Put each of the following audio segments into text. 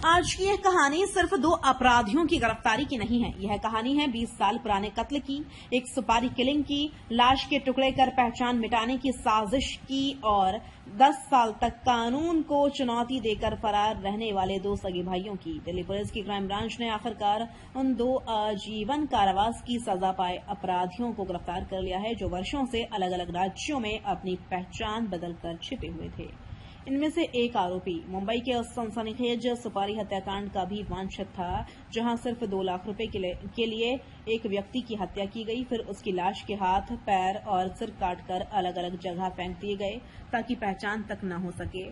आज की यह कहानी सिर्फ दो अपराधियों की गिरफ्तारी की नहीं है। यह कहानी है 20 साल पुराने कत्ल की, एक सुपारी किलिंग की, लाश के टुकड़े कर पहचान मिटाने की साजिश की और 10 साल तक कानून को चुनौती देकर फरार रहने वाले दो सगे भाइयों की। दिल्ली पुलिस की क्राइम ब्रांच ने आखिरकार उन दो आजीवन कारावास की सजा पाए अपराधियों को गिरफ्तार कर लिया है, जो वर्षों से अलग अलग राज्यों में अपनी पहचान बदलकर छिपे हुए थे। इनमें से एक आरोपी मुंबई के सनसनीखेज सुपारी हत्याकांड का भी वांछित था, जहां सिर्फ 2 लाख रुपए के लिए एक व्यक्ति की हत्या की गई। फिर उसकी लाश के हाथ, पैर और सिर काटकर अलग अलग जगह फेंक दिए गए ताकि पहचान तक न हो सके।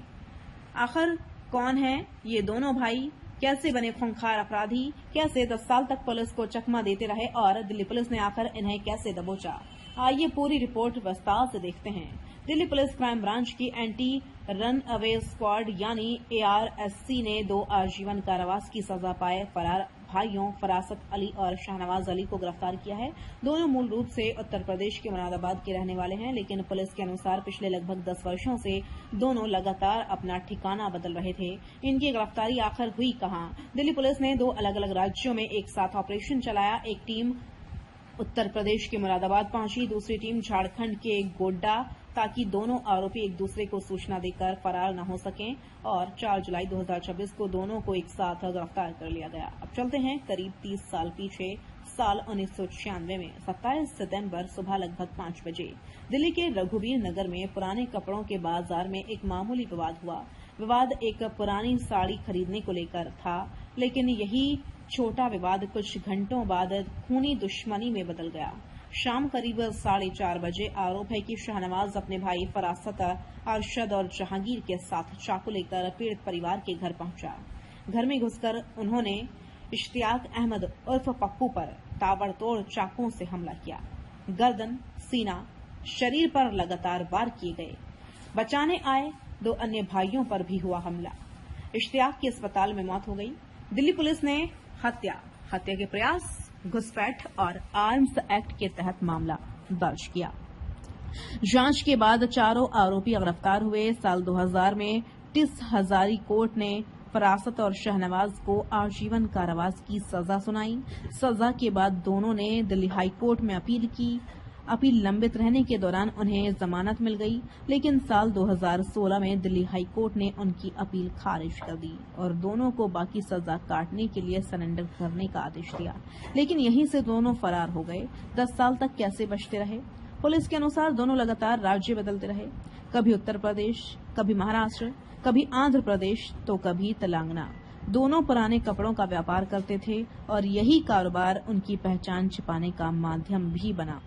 आखिर कौन है ये दोनों भाई? कैसे बने खूंखार अपराधी? कैसे 10 साल तक पुलिस को चकमा देते रहे और दिल्ली पुलिस ने आखिर इन्हें कैसे दबोचा? आइए पूरी रिपोर्ट विस्तार से देखते हैं। दिल्ली पुलिस क्राइम ब्रांच की एंटी रन अवे स्क्वाड यानी ARSC ने 2 आजीवन कारावास की सजा पाए फरार भाइयों फरासत अली और शाहनवाज अली को गिरफ्तार किया है। दोनों मूल रूप से उत्तर प्रदेश के मुरादाबाद के रहने वाले हैं, लेकिन पुलिस के अनुसार पिछले लगभग 10 वर्षों से दोनों लगातार अपना ठिकाना बदल रहे थे। इनकी गिरफ्तारी आखिर हुई कहां? दिल्ली पुलिस ने 2 अलग अलग राज्यों में एक साथ ऑपरेशन चलाया। एक टीम उत्तर प्रदेश के मुरादाबाद पहुंची, दूसरी टीम झारखंड के गोड्डा, ताकि दोनों आरोपी एक दूसरे को सूचना देकर फरार न हो सकें और 4 जुलाई 2026 को दोनों को एक साथ गिरफ्तार कर लिया गया। अब चलते हैं करीब 30 साल पीछे, साल 1996 में 27 सितंबर सुबह लगभग 5 बजे दिल्ली के रघुवीर नगर में पुराने कपड़ों के बाजार में एक मामूली विवाद हुआ। विवाद एक पुरानी साड़ी खरीदने को लेकर था, लेकिन यही छोटा विवाद कुछ घंटों बाद खूनी दुश्मनी में बदल गया। शाम करीब 4:30 बजे आरोप है कि शाहनवाज अपने भाई फरासत, अरशद और जहांगीर के साथ चाकू लेकर पीड़ित परिवार के घर पहुंचा। घर में घुसकर उन्होंने इश्तियाक अहमद उर्फ पप्पू पर ताबड़तोड़ चाकुओं से हमला किया। गर्दन, सीना, शरीर पर लगातार वार किए गए। बचाने आए 2 अन्य भाइयों पर भी हुआ हमला। इश्तियाक की अस्पताल में मौत हो गई। दिल्ली पुलिस ने हत्या के प्रयास, घुसपैठ और आर्म्स एक्ट के तहत मामला दर्ज किया। जांच के बाद चारों आरोपी गिरफ्तार हुए। साल 2000 में टिस हजारी कोर्ट ने फरासत और शहनवाज को आजीवन कारावास की सजा सुनाई। सजा के बाद दोनों ने दिल्ली हाई कोर्ट में अपील की। अपील लंबित रहने के दौरान उन्हें जमानत मिल गई, लेकिन साल 2016 में दिल्ली हाई कोर्ट ने उनकी अपील खारिज कर दी और दोनों को बाकी सजा काटने के लिए सरेंडर करने का आदेश दिया। लेकिन यहीं से दोनों फरार हो गए। 10 साल तक कैसे बचते रहे? पुलिस के अनुसार दोनों लगातार राज्य बदलते रहे, कभी उत्तर प्रदेश, कभी महाराष्ट्र, कभी आंध्र प्रदेश तो कभी तेलंगाना। दोनों पुराने कपड़ों का व्यापार करते थे और यही कारोबार उनकी पहचान छिपाने का माध्यम भी बना।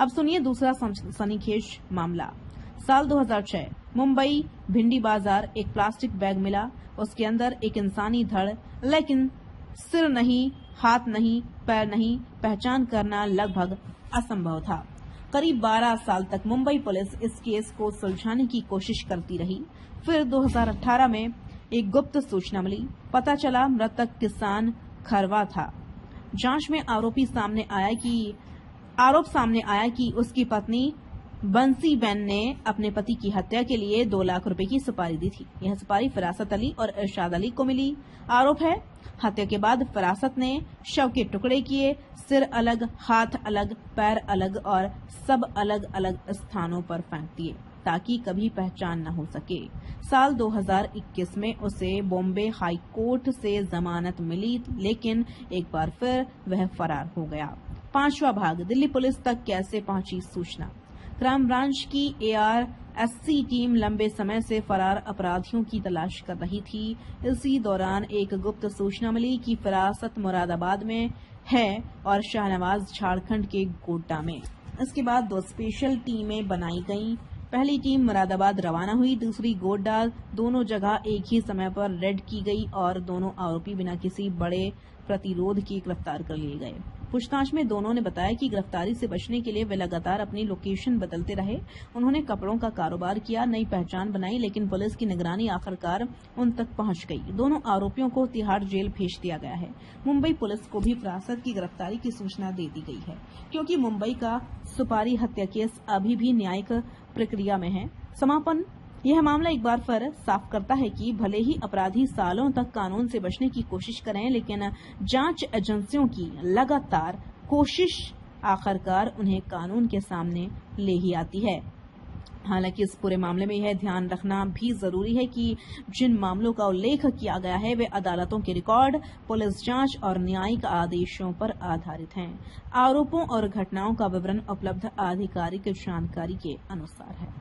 अब सुनिए दूसरा सनसनीखेज मामला। साल 2006 मुंबई भिंडी बाजार एक प्लास्टिक बैग मिला। उसके अंदर एक इंसानी धड़, लेकिन सिर नहीं, हाथ नहीं, पैर नहीं, पहचान करना लगभग असंभव था। करीब 12 साल तक मुंबई पुलिस इस केस को सुलझाने की कोशिश करती रही। फिर 2018 में एक गुप्त सूचना मिली। पता चला मृतक किसान खरवा था। जांच में आरोप सामने आया कि उसकी पत्नी बंसी बेन ने अपने पति की हत्या के लिए 2 लाख रुपए की सुपारी दी थी। यह सुपारी फरासत अली और इरशाद अली को मिली। आरोप है हत्या के बाद फरासत ने शव के टुकड़े किए, सिर अलग, हाथ अलग, पैर अलग और सब अलग अलग स्थानों पर फेंक दिए ताकि कभी पहचान न हो सके। साल 2021 में उसे बॉम्बे हाई कोर्ट से जमानत मिली, लेकिन एक बार फिर वह फरार हो गया। 5वां भाग, दिल्ली पुलिस तक कैसे पहुंची सूचना। क्राइम ब्रांच की ARSC टीम लंबे समय से फरार अपराधियों की तलाश कर रही थी। इसी दौरान एक गुप्त सूचना मिली कि फरासत मुरादाबाद में है और शाहनवाज झारखंड के गोड्डा में। इसके बाद 2 स्पेशल टीमें बनाई गईं। पहली टीम मुरादाबाद रवाना हुई, दूसरी गोड्डा। दोनों जगह एक ही समय पर रेड की गई और दोनों आरोपी बिना किसी बड़े प्रतिरोध के गिरफ्तार कर लिए गए। पूछताछ में दोनों ने बताया कि गिरफ्तारी से बचने के लिए वे लगातार अपनी लोकेशन बदलते रहे। उन्होंने कपड़ों का कारोबार किया, नई पहचान बनाई, लेकिन पुलिस की निगरानी आखिरकार उन तक पहुंच गई। दोनों आरोपियों को तिहाड़ जेल भेज दिया गया है। मुंबई पुलिस को भी फरासत की गिरफ्तारी की सूचना दे दी गई है, क्योंकि मुंबई का सुपारी हत्या केस अभी भी न्यायिक प्रक्रिया में है। समापन यह मामला एक बार फिर साफ करता है कि भले ही अपराधी सालों तक कानून से बचने की कोशिश करें, लेकिन जांच एजेंसियों की लगातार कोशिश आखिरकार उन्हें कानून के सामने ले ही आती है। हालांकि इस पूरे मामले में यह ध्यान रखना भी जरूरी है कि जिन मामलों का उल्लेख किया गया है वे अदालतों के रिकॉर्ड, पुलिस जांच और न्यायिक आदेशों पर आधारित हैं। आरोपों और घटनाओं का विवरण उपलब्ध आधिकारिक जानकारी के अनुसार है।